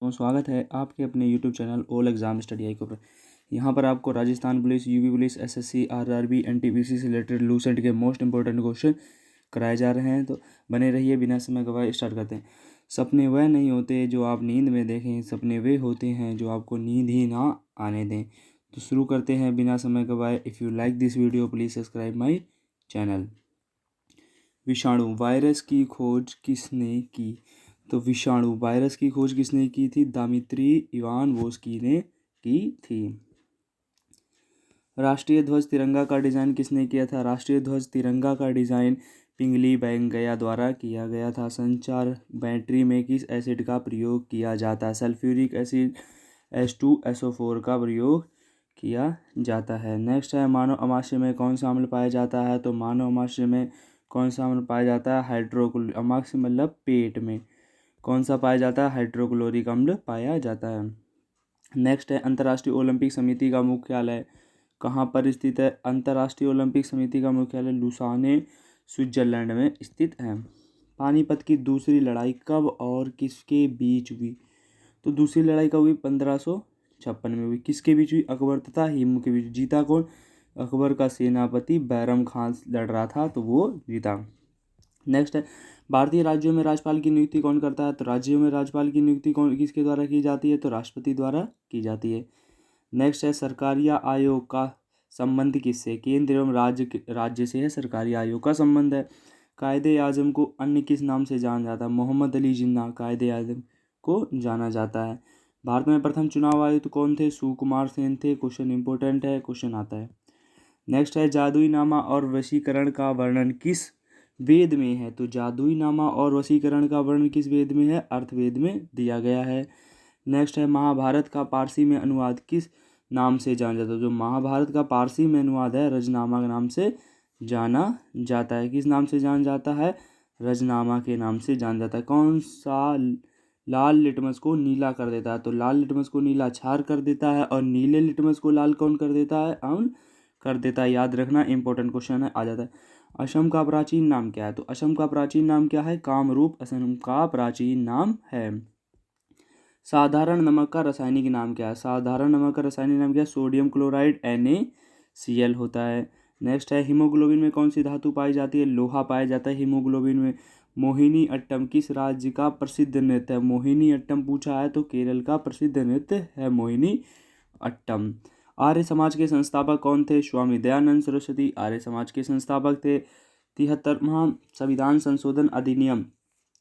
तो स्वागत है आपके अपने YouTube channel all exam study I पर। यहाँ पर आपको Rajasthan police, UP police, SSC, RRB, NTPC से रिलेटेड लूसेंट के मोस्ट इंपॉर्टेंट क्वेश्चन कराए जा रहे हैं। तो बने रहिए, बिना समय गवाए स्टार्ट करते हैं। सपने वह नहीं होते जो आप नींद में देखें, सपने वे होते हैं जो आपको नींद ही ना आने दें। तो शुरू करते हैं बिना समय गवाए। If you like this video please subscribe my channel. विषाणु वायरस की खोज किसने की? तो विषाणु वायरस की खोज किसने की थी? दिमित्री इवानोव्स्की ने की थी। राष्ट्रीय ध्वज तिरंगा का डिज़ाइन किसने किया था? राष्ट्रीय ध्वज तिरंगा का डिज़ाइन पिंगली वेंकैया द्वारा किया गया था। संचार बैटरी में किस एसिड का प्रयोग किया जाता है? सल्फ्यूरिक एसिड H2SO4 का प्रयोग किया जाता है। नेक्स्ट है, मानव अमाशय में कौन सा अम्ल पाया जाता है? तो मानव अमाशय में कौन सा अम्ल पाया जाता है? हाइड्रोक्लोरिक। अमाशय मतलब पेट में कौन सा पाया जाता है? हाइड्रोक्लोरिक अम्ल पाया जाता है। नेक्स्ट है, अंतर्राष्ट्रीय ओलंपिक समिति का मुख्यालय कहाँ पर स्थित है? अंतर्राष्ट्रीय ओलंपिक समिति का मुख्यालय लुसाने, स्विट्जरलैंड में स्थित है। पानीपत की दूसरी लड़ाई कब और किसके बीच हुई? तो दूसरी लड़ाई कब हुई? 1556 में हुई। किसके बीच हुई? अकबर तथा हिमू के बीच। जीता कौन? अकबर का सेनापति बैरम खान लड़ रहा था, तो वो जीता। नेक्स्ट है, भारतीय राज्यों में राज्यपाल की नियुक्ति कौन करता है? तो राज्यों में राज्यपाल की नियुक्ति कौन किसके द्वारा की जाती है? तो राष्ट्रपति द्वारा की जाती है। नेक्स्ट है, सरकारी आयोग का संबंध किससे? केंद्र एवं राज्य से है सरकारी आयोग का संबंध है। कायदे आजम को अन्य किस नाम से जाना जाता है? मोहम्मद अली जिन्ना कायदे आजम को जाना जाता है। भारत में प्रथम चुनाव आयुक्त कौन थे? सुकुमार सेन थे। क्वेश्चन इंपॉर्टेंट है, क्वेश्चन आता है। नेक्स्ट है, जादुई नामा और वशीकरण का वर्णन किस वेद में है? तो जादुई नामा और वशीकरण का वर्णन किस वेद में है? अर्थवेद में दिया गया है। नेक्स्ट है, महाभारत का पारसी में अनुवाद किस नाम से जाना जाता है? जो महाभारत का पारसी में अनुवाद है रजनामा के नाम से जाना जाता है। किस नाम से जाना जाता है? रजनामा के नाम से जाना जाता है। कौन सा लाल लिटमस को नीला कर देता है? तो लाल लिटमस को नीला क्षार कर देता है, और नीले लिटमस को लाल कौन कर देता है? अम्ल कर देता है। याद रखना, इंपॉर्टेंट क्वेश्चन है, आ जाता है। असम का प्राचीन नाम क्या है? तो असम का प्राचीन नाम क्या है? कामरूप असम का प्राचीन नाम है। साधारण नमक का रासायनिक नाम क्या है? साधारण नमक का रासायनिक नाम क्या है? सोडियम क्लोराइड NaCl होता है। नेक्स्ट है, हीमोग्लोबिन में कौन सी धातु पाई जाती है? लोहा पाया जाता है हीमोग्लोबिन में। मोहिनी अट्टम किस राज्य का प्रसिद्ध नृत्य है? मोहिनी अट्टम पूछा है तो केरल का प्रसिद्ध नृत्य है मोहिनी अट्टम। आर्य समाज के संस्थापक कौन थे? स्वामी दयानंद सरस्वती आर्य समाज के संस्थापक थे। 73वां संविधान संशोधन अधिनियम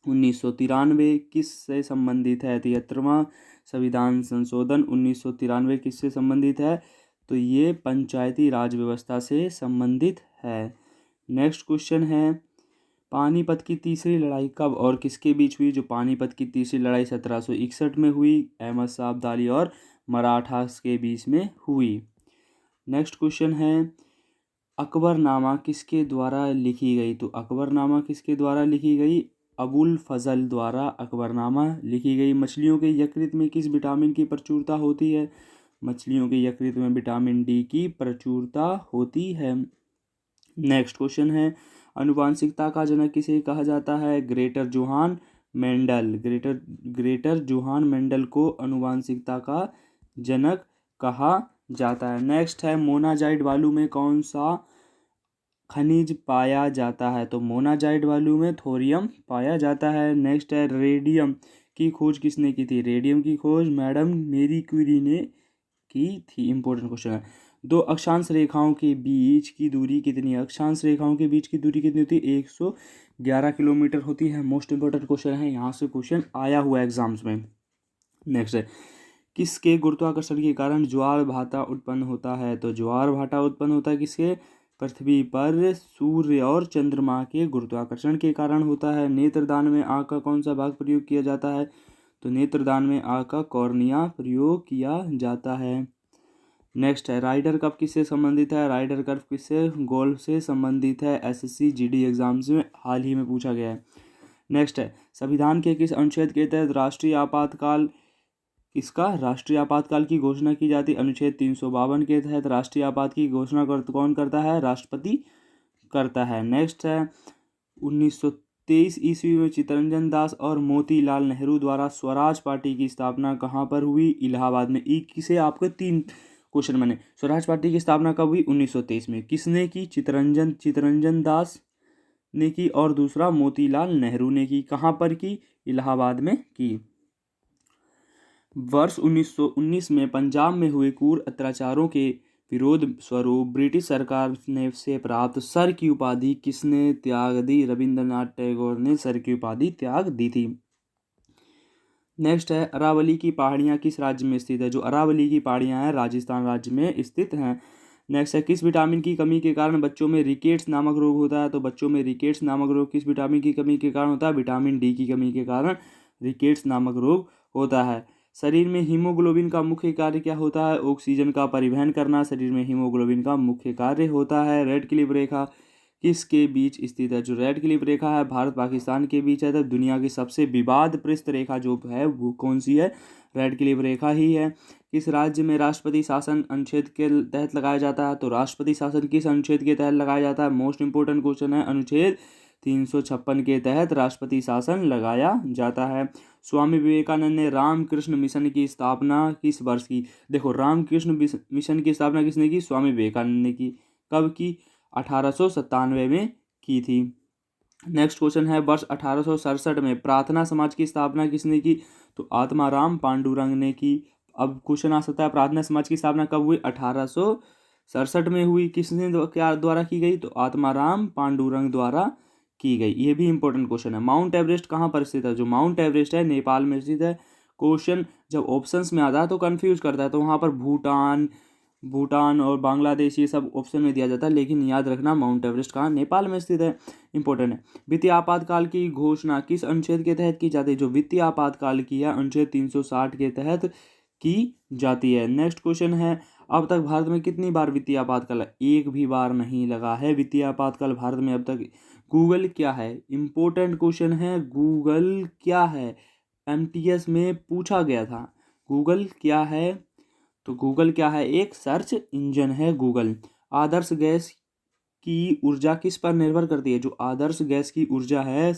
1993 किससे संबंधित है? 73वां संविधान संशोधन 1993 किससे संबंधित है? तो ये पंचायती राज व्यवस्था से संबंधित है। नेक्स्ट क्वेश्चन है, पानीपत की तीसरी लड़ाई कब और किसके बीच हुई? जो पानीपत की तीसरी लड़ाई 1761 में हुई, अहमद शाह अब्दाली और मराठास के बीच में हुई। नेक्स्ट क्वेश्चन है, अकबरनामा किसके द्वारा लिखी गई? तो अकबरनामा किसके द्वारा लिखी गई? अबुल फजल द्वारा अकबरनामा लिखी गई। मछलियों के यकृत में किस विटामिन की प्रचुरता होती है? मछलियों के यकृत में विटामिन D की प्रचुरता होती है। नेक्स्ट क्वेश्चन है, आनुवांशिकता का जनक किसे कहा जाता है? Greater Johan Mendel. Greater Johan Mendel को आनुवांशिकता का जनक कहा जाता है। नेक्स्ट है, मोनाजाइट बालू में कौन सा खनिज पाया जाता है? तो मोनाजाइट बालू में थोरियम पाया जाता है। नेक्स्ट है, रेडियम की खोज किसने की थी? रेडियम की खोज मैडम मेरी क्यूरी ने की थी। इंपॉर्टेंट क्वेश्चन है। दो अक्षांश रेखाओं के बीच की दूरी कितनी है? अक्षांश रेखाओं के बीच की दूरी कितनी होती है? 111 किलोमीटर होती है। मोस्ट इंपॉर्टेंट क्वेश्चन है, यहाँ से क्वेश्चन आया हुआ एग्जाम्स में। नेक्स्ट है, किसके गुरुत्वाकर्षण के कारण ज्वार भाटा उत्पन्न होता है? तो ज्वार भाटा उत्पन्न होता है किसके? पृथ्वी पर सूर्य और चंद्रमा के गुरुत्वाकर्षण के कारण होता है। नेत्रदान में आँख का कौन सा भाग प्रयोग किया जाता है? तो नेत्रदान में आँख का कॉर्निया प्रयोग किया जाता है। नेक्स्ट है, राइडर कप किससे संबंधित है? राइडर कप किससे? गोल्फ से संबंधित है। SSC GD एग्जाम्स में हाल ही में पूछा गया है। नेक्स्ट है, संविधान के किस अनुच्छेद के तहत राष्ट्रीय आपातकाल की घोषणा की जाती? अनुच्छेद 352 के तहत राष्ट्रीय आपात की घोषणा कौन करता है? राष्ट्रपति करता है। नेक्स्ट है, 19 1923 ईस्वी में चित्तरंजन दास और मोतीलाल नेहरू द्वारा स्वराज पार्टी की स्थापना कहाँ पर हुई? इलाहाबाद में। किसे आपके 3 क्वेश्चन बने। स्वराज पार्टी की स्थापना कब हुई? 1923 में। किसने की? चित्तरंजन दास ने की और दूसरा मोतीलाल नेहरू ने की। कहाँ पर की? इलाहाबाद में की। वर्ष 1919 में पंजाब में हुए क्रूर अत्याचारों के विरोध स्वरूप ब्रिटिश सरकार ने से प्राप्त सर की उपाधि किसने त्याग दी? रविंद्रनाथ टैगोर ने सर की उपाधि त्याग दी थी। नेक्स्ट है, अरावली की पहाड़ियाँ किस राज्य में स्थित है? जो अरावली की पहाड़ियाँ हैं राजस्थान राज्य में स्थित हैं। नेक्स्ट है, किस विटामिन की कमी के कारण बच्चों में रिकेट्स नामक रोग होता है? तो बच्चों में रिकेट्स नामक रोग किस विटामिन की कमी के कारण होता है? विटामिन डी की कमी के कारण रिकेट्स नामक रोग होता है। शरीर में हीमोग्लोबिन का मुख्य कार्य क्या होता है? ऑक्सीजन का परिवहन करना शरीर में हीमोग्लोबिन का मुख्य कार्य होता है। रेड क्लिफ रेखा किसके बीच स्थित है? जो रेड क्लिफ रेखा है भारत पाकिस्तान के बीच है। तो दुनिया की सबसे विवादग्रस्त रेखा जो है वो कौन सी है? रेड क्लिफ रेखा ही है। किस राज्य में राष्ट्रपति शासन अनुच्छेद के तहत लगाया जाता है? तो राष्ट्रपति शासन किस अनुच्छेद के तहत लगाया जाता है? मोस्ट इंपोर्टेंट क्वेश्चन है। अनुच्छेद 356 के तहत राष्ट्रपति शासन लगाया जाता है। स्वामी विवेकानंद ने रामकृष्ण मिशन की स्थापना किस वर्ष की? देखो, रामकृष्ण मिशन की स्थापना किसने की? स्वामी विवेकानंद ने की। कब की? 1897 में की थी। नेक्स्ट क्वेश्चन है, वर्ष 1867 में प्रार्थना समाज की स्थापना किसने की? तो आत्माराम पांडुरंग ने की। अब क्वेश्चन आ सकता है, प्रार्थना समाज की स्थापना कब हुई? 1867 में हुई। किसने क्या द्वारा की गई? तो आत्माराम पांडुरंग द्वारा की गई। ये भी इंपॉर्टेंट क्वेश्चन है। माउंट एवरेस्ट कहाँ पर स्थित है? जो माउंट एवरेस्ट है नेपाल में स्थित है। क्वेश्चन जब ऑप्शंस में आता है तो कंफ्यूज करता है, तो वहाँ पर भूटान और बांग्लादेश ये सब ऑप्शन में दिया जाता है, लेकिन याद रखना माउंट एवरेस्ट कहाँ? नेपाल में स्थित है। इंपॉर्टेंट है। वित्तीय आपातकाल की घोषणा किस अनुच्छेद के तहत की जाती है? जो वित्तीय आपातकाल की है अनुच्छेद 360 के तहत की जाती है। नेक्स्ट क्वेश्चन है, अब तक भारत में कितनी बार वित्तीय आपातकाल? एक भी बार नहीं लगा है वित्तीय आपातकाल भारत में अब तक। गूगल क्या है? इंपॉर्टेंट क्वेश्चन है। गूगल क्या है? एमटीएस में पूछा गया था। गूगल क्या है? तो गूगल क्या है? एक सर्च इंजन है गूगल। आदर्श गैस की ऊर्जा किस पर निर्भर करती है? जो आदर्श गैस की ऊर्जा है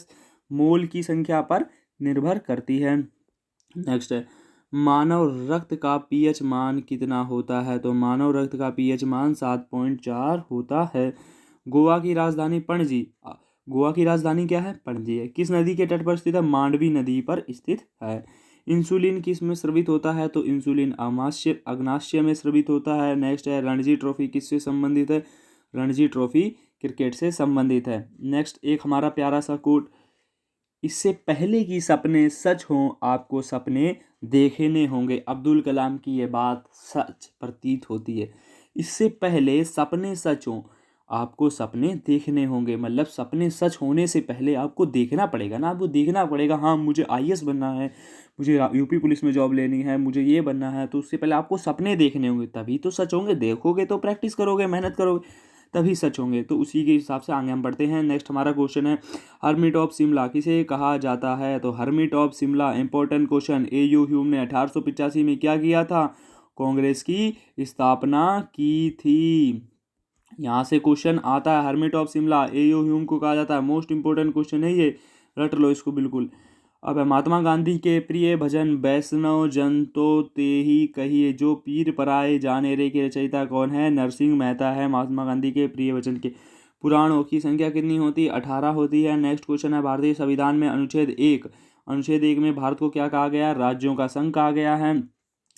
मोल की संख्या पर निर्भर करती है। नेक्स्ट है, मानव रक्त का पीएच मान कितना होता है? तो मानव रक्त का पीएच मान 7.4 होता है। गोवा की राजधानी पणजी। गोवा की राजधानी क्या है? पणजी है। किस नदी के तट पर स्थित है? मांडवी नदी पर स्थित है। इंसुलिन किस में स्रावित होता है? तो इंसुलिन अग्नाशय में स्रावित होता है। नेक्स्ट है, रणजी ट्रॉफी किससे संबंधित है? रणजी ट्रॉफी क्रिकेट से संबंधित है। नेक्स्ट एक हमारा प्यारा सा कोट, इससे पहले कि सपने सच हों आपको सपने देखने होंगे। अब्दुल कलाम की ये बात सच प्रतीत होती है। इससे पहले सपने सच हों आपको सपने देखने होंगे, मतलब सपने सच होने से पहले आपको देखना पड़ेगा ना। आपको देखना पड़ेगा, हाँ मुझे आईएएस बनना है, मुझे यूपी पुलिस में जॉब लेनी है, मुझे ये बनना है, तो उससे पहले आपको सपने देखने होंगे, तभी तो सच होंगे। देखोगे तो प्रैक्टिस करोगे, मेहनत करोगे, तभी सच होंगे। तो उसी के हिसाब से आगे हम बढ़ते हैं। नेक्स्ट हमारा क्वेश्चन है, हर्मिट ऑफ शिमला किसे कहा जाता है? तो hermit of Shimla important question. AU. Hume ने 1885 में क्या किया था? कांग्रेस की स्थापना की थी। यहाँ से क्वेश्चन आता है, hermit of Shimla AU. Hume को कहा जाता है। मोस्ट इंपोर्टेंट क्वेश्चन है ये, रट लो इसको बिल्कुल। अब महात्मा गांधी के प्रिय भजन वैष्णव जन तो तेहि कहिए जो पीर पराए जाने रे के रचयिता कौन है? नरसिंह मेहता है महात्मा गांधी के प्रिय भजन के। पुराणों की संख्या कितनी होती है? 18 होती है। नेक्स्ट क्वेश्चन है, भारतीय संविधान में अनुच्छेद 1 में भारत को क्या कहा गया? राज्यों का संघ कहा गया है।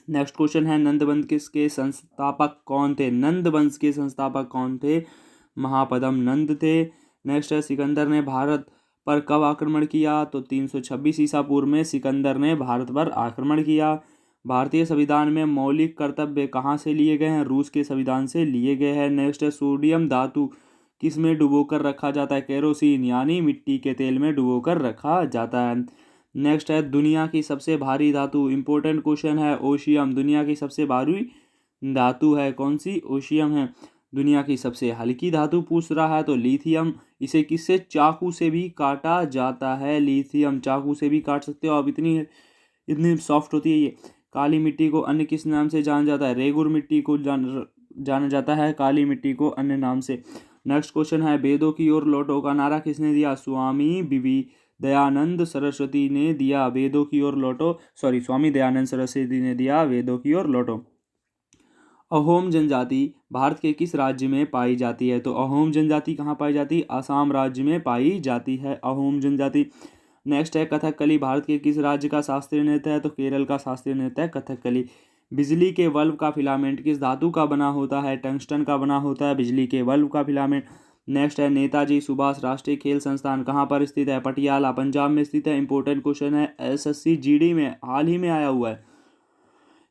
नेक्स्ट क्वेश्चन है, नंदवंश के संस्थापक कौन थे? नंदवंश के संस्थापक कौन थे? महापद्म नंद थे। नेक्स्ट है, सिकंदर ने भारत पर कब आक्रमण किया? तो 326 ईसा पूर्व में सिकंदर ने भारत पर आक्रमण किया। भारतीय संविधान में मौलिक कर्तव्य कहाँ से लिए गए हैं? रूस के संविधान से लिए गए हैं। नेक्स्ट है, सोडियम धातु किस में डुबोकर रखा जाता है? केरोसिन यानी मिट्टी के तेल में डुबोकर रखा जाता है। नेक्स्ट है, दुनिया की सबसे भारी धातु। इंपॉर्टेंट क्वेश्चन है, ओशियम दुनिया की सबसे भारी धातु है। कौन सी? ओशियम है। दुनिया की सबसे हल्की धातु पूछ रहा है तो लिथियम। इसे किससे? चाकू से भी काटा जाता है। लिथियम चाकू से भी काट सकते हो। अब इतनी सॉफ्ट होती है ये। काली मिट्टी को अन्य किस नाम से जाना जाता है? रेगुर मिट्टी को जाना जाता है काली मिट्टी को अन्य नाम से। नेक्स्ट क्वेश्चन है वेदों की ओर लौटो का नारा किसने दिया? स्वामी दयानंद सरस्वती ने दिया। वेदों की ओर लौटो, सॉरी, स्वामी दयानंद सरस्वती ने दिया वेदों की ओर लौटो। अहोम जनजाति भारत के किस राज्य में पाई जाती है? तो अहोम जनजाति कहाँ पाई जाती है? असम राज्य में पाई जाती है अहोम जनजाति। नेक्स्ट है कथकली भारत के किस राज्य का शास्त्रीय नृत्य है? तो केरल का शास्त्रीय नृत्य है कथकली। बिजली के बल्ब का फिलामेंट किस धातु का बना होता है? टंगस्टन का बना होता है बिजली के बल्ब का फिलामेंट। नेक्स्ट है नेताजी सुभाष राष्ट्रीय खेल संस्थान कहाँ पर स्थित है? पटियाला पंजाब में स्थित है। इंपॉर्टेंट क्वेश्चन है, एसएससी जीडी में हाल ही में आया हुआ है।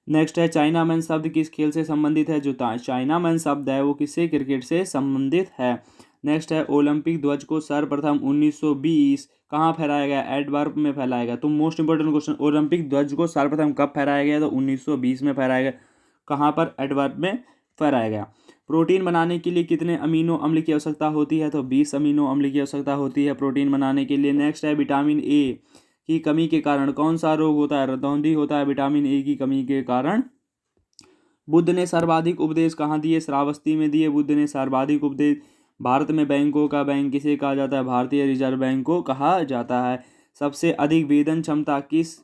नेक्स्ट है चाइना मैन शब्द किस खेल से संबंधित है? जो चाइना मैन शब्द है वो किससे? क्रिकेट से संबंधित है। नेक्स्ट है ओलंपिक ध्वज को सर्वप्रथम 1920 कहाँ फहराया गया? एडवर्ब में फहराया गया। तो मोस्ट इंपोर्टेंट क्वेश्चन, ओलंपिक ध्वज को सर्वप्रथम कब फहराया गया? तो 1920 में फहराया गया। कहाँ पर? एडवर्ब में फहराया गया। प्रोटीन बनाने के लिए कितने अमीनो अम्ल की आवश्यकता होती है? तो 20 अमीनो अम्ल की आवश्यकता होती है प्रोटीन बनाने के लिए। नेक्स्ट है विटामिन ए की कमी के कारण कौन सा रोग होता है? रतौंधी होता है विटामिन ए की कमी के कारण। बुद्ध ने सर्वाधिक उपदेश कहाँ दिए? श्रावस्ती में दिए बुद्ध ने सर्वाधिक उपदेश। भारत में बैंकों का बैंक किसे कहा जाता है? भारतीय रिजर्व बैंक को कहा जाता है। सबसे अधिक वेदन क्षमता किस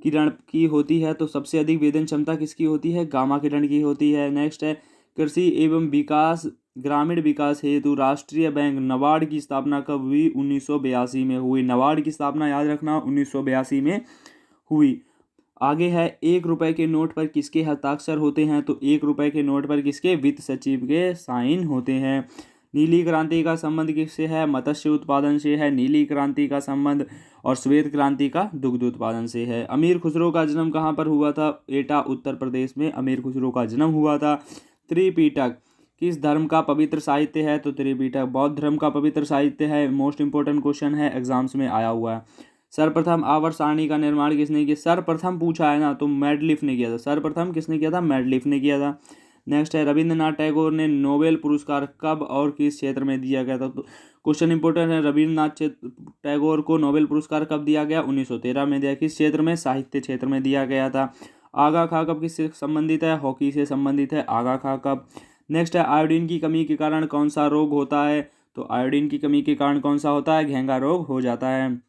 किरण की होती है? तो सबसे अधिक वेदन क्षमता किसकी होती है? गामा किरण की होती है। नेक्स्ट है कृषि एवं विकास ग्रामीण विकास हेतु राष्ट्रीय बैंक नाबार्ड की स्थापना कब हुई? 1982 में हुई। नाबार्ड की स्थापना याद रखना 1982 में हुई। आगे है 1 रुपए के नोट पर किसके हस्ताक्षर होते हैं? तो 1 रुपए के नोट पर किसके? वित्त सचिव के साइन होते हैं। नीली क्रांति का संबंध किससे है? मत्स्य उत्पादन से है नीली क्रांति का संबंध, और श्वेत क्रांति का दुग्ध उत्पादन से है। अमीर खुसरो का जन्म कहाँ पर हुआ था? एटा उत्तर प्रदेश में अमीर खुसरो का जन्म हुआ था। त्रिपिटक किस धर्म का पवित्र साहित्य है? तो त्रिपिटक बौद्ध धर्म का पवित्र साहित्य है। मोस्ट इंपोर्टेंट क्वेश्चन है, एग्जाम्स में आया हुआ है। सर्वप्रथम आवर्त सारणी का निर्माण किसने किया? सर्वप्रथम पूछा है ना, तो मेडलिफ ने किया था। सर्वप्रथम किसने किया था? मेडलिफ ने किया था। नेक्स्ट है रविंद्रनाथ टैगोर ने नोबेल पुरस्कार कब और किस क्षेत्र में दिया गया था? तो क्वेश्चन इंपोर्टेंट है, रविंद्रनाथ टैगोर को नोबेल पुरस्कार कब दिया गया? 1913 में दिया। किस क्षेत्र में? साहित्य क्षेत्र में दिया गया था। आगा खा कब किससे संबंधित है? हॉकी से संबंधित है आगा खा कब। नेक्स्ट है आयोडीन की कमी के कारण कौन सा रोग होता है? तो आयोडीन की कमी के कारण कौन सा होता है? घेंघा रोग हो जाता है।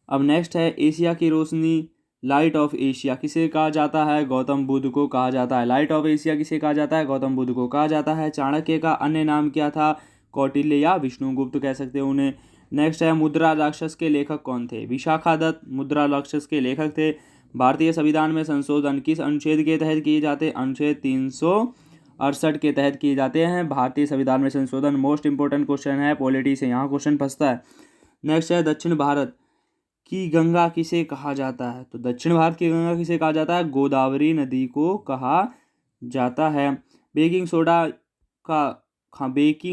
अब नेक्स्ट है एशिया की रोशनी लाइट ऑफ एशिया किसे कहा जाता है? गौतम बुद्ध को कहा जाता है। लाइट ऑफ एशिया किसे कहा जाता है? गौतम बुद्ध को कहा जाता है। चाणक्य का अन्य नाम क्या था? कौटिल्य या विष्णुगुप्त कह सकते हैं उन्हें। नेक्स्ट है मुद्रा राक्षस के लेखक कौन थे? विशाखा दत्त मुद्रा राक्षस के लेखक थे। भारतीय संविधान में संशोधन किस अनुच्छेद के तहत किए जाते हैं? अनुच्छेद 368 के तहत किए जाते हैं भारतीय संविधान में संशोधन। मोस्ट इंपोर्टेंट क्वेश्चन है, पॉलिटी से यहाँ क्वेश्चन फंसता है। नेक्स्ट है दक्षिण भारत की गंगा किसे कहा जाता है? तो दक्षिण भारत की गंगा किसे कहा जाता है? गोदावरी नदी को कहा जाता है। बेकिंग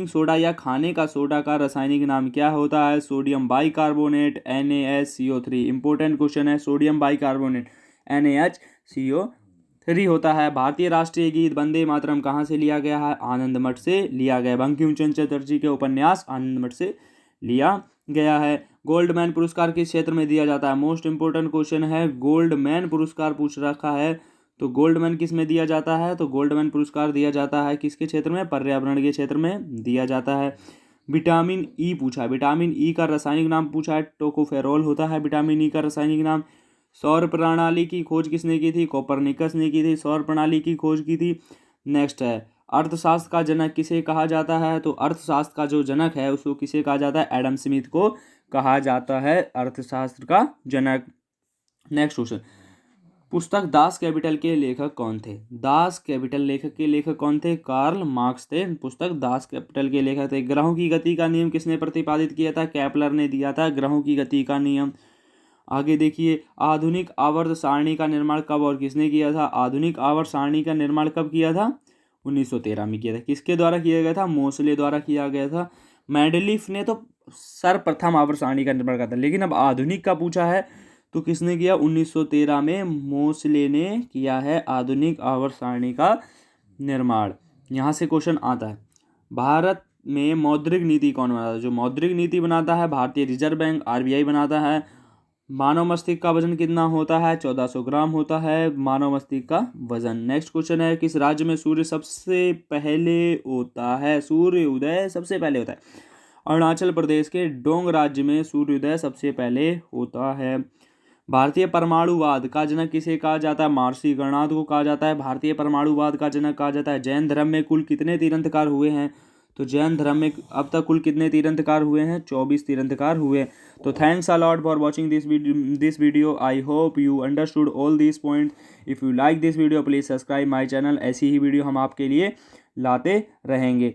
सोडा या खाने का सोडा का रासायनिक नाम क्या होता है? Sodium bicarbonate NaSCO3। Important question है, सोडियम बाइकार्बोनेट NaHCO3 होता है। भारतीय राष्ट्रीय गीत वंदे मातरम कहाँ से लिया गया है? आनंद मठ से लिया गया। बंकिम चंद्र चटर्जी के उपन्यास आनंद मठ से लिया गया है। गोल्डमैन पुरस्कार किस क्षेत्र में दिया जाता है? मोस्ट इंपोर्टेंट क्वेश्चन है, गोल्डमैन पुरस्कार पूछ रखा है, तो गोल्डमैन किस में दिया जाता है? तो गोल्डमैन पुरस्कार दिया जाता है किसके क्षेत्र में? पर्यावरण के क्षेत्र में दिया जाता है। विटामिन ई पूछा है, विटामिन ई का रासायनिक नाम पूछा है, टोकोफेरोल होता है विटामिन ई का रासायनिक नाम। सौर प्रणाली की खोज किसने की थी? कोपरनिकस ने की थी, सौर प्रणाली की खोज की थी। नेक्स्ट है अर्थशास्त्र का जनक किसे कहा जाता है? तो अर्थशास्त्र का जो जनक है उसको किसे कहा जाता है? एडम स्मिथ को कहा जाता है अर्थशास्त्र का जनक। नेक्स्ट क्वेश्चन, पुस्तक दास कैपिटल के लेखक कौन थे? दास कैपिटल लेखक के लेखक कौन थे? कार्ल मार्क्स थे पुस्तक दास कैपिटल के लेखक थे। ग्रहों की गति का नियम किसने प्रतिपादित किया था? केपलर ने दिया था ग्रहों की गति का नियम। आगे देखिए, आधुनिक आवर्त सारणी का निर्माण कब और किसने किया था? आधुनिक आवर्त सारणी का निर्माण कब किया था? 1913 में किया था। किसके द्वारा किया गया था? मोसले द्वारा किया गया था। मेंडलीफ ने तो सर्वप्रथम आवर्त सारणी का निर्माण किया था, लेकिन अब आधुनिक का पूछा है तो किसने किया? 1913 में मोसले ने किया है आधुनिक आवर्त सारणी का निर्माण। यहाँ से क्वेश्चन आता है, भारत में मौद्रिक नीति कौन बनाता है? जो मौद्रिक नीति बनाता है भारतीय रिजर्व बैंक RBI बनाता है। मानव मस्तिष्क का वजन कितना होता है? 1400 ग्राम होता है मानव मस्तिष्क का वजन। नेक्स्ट क्वेश्चन है, किस राज्य में सूर्य सबसे पहले होता है? सूर्य उदय सबसे पहले होता है। अरुणाचल प्रदेश के डोंग राज्य में सूर्योदय सबसे पहले होता है। भारतीय परमाणुवाद का जनक किसे कहा जाता है? महर्षि गणनाथ को कहा जाता है भारतीय परमाणुवाद का जनक कहा जाता है। जैन धर्म में कुल कितने तीर्थंकर हुए हैं? तो जैन धर्म में अब तक कुल कितने तीर्थंकर हुए हैं? 24 तीर्थंकर हुए। तो thanks a lot for watching this video. I hope you understood all this point. If you like this video please subscribe my channel. ऐसी ही वीडियो हम आपके लिए लाते रहेंगे।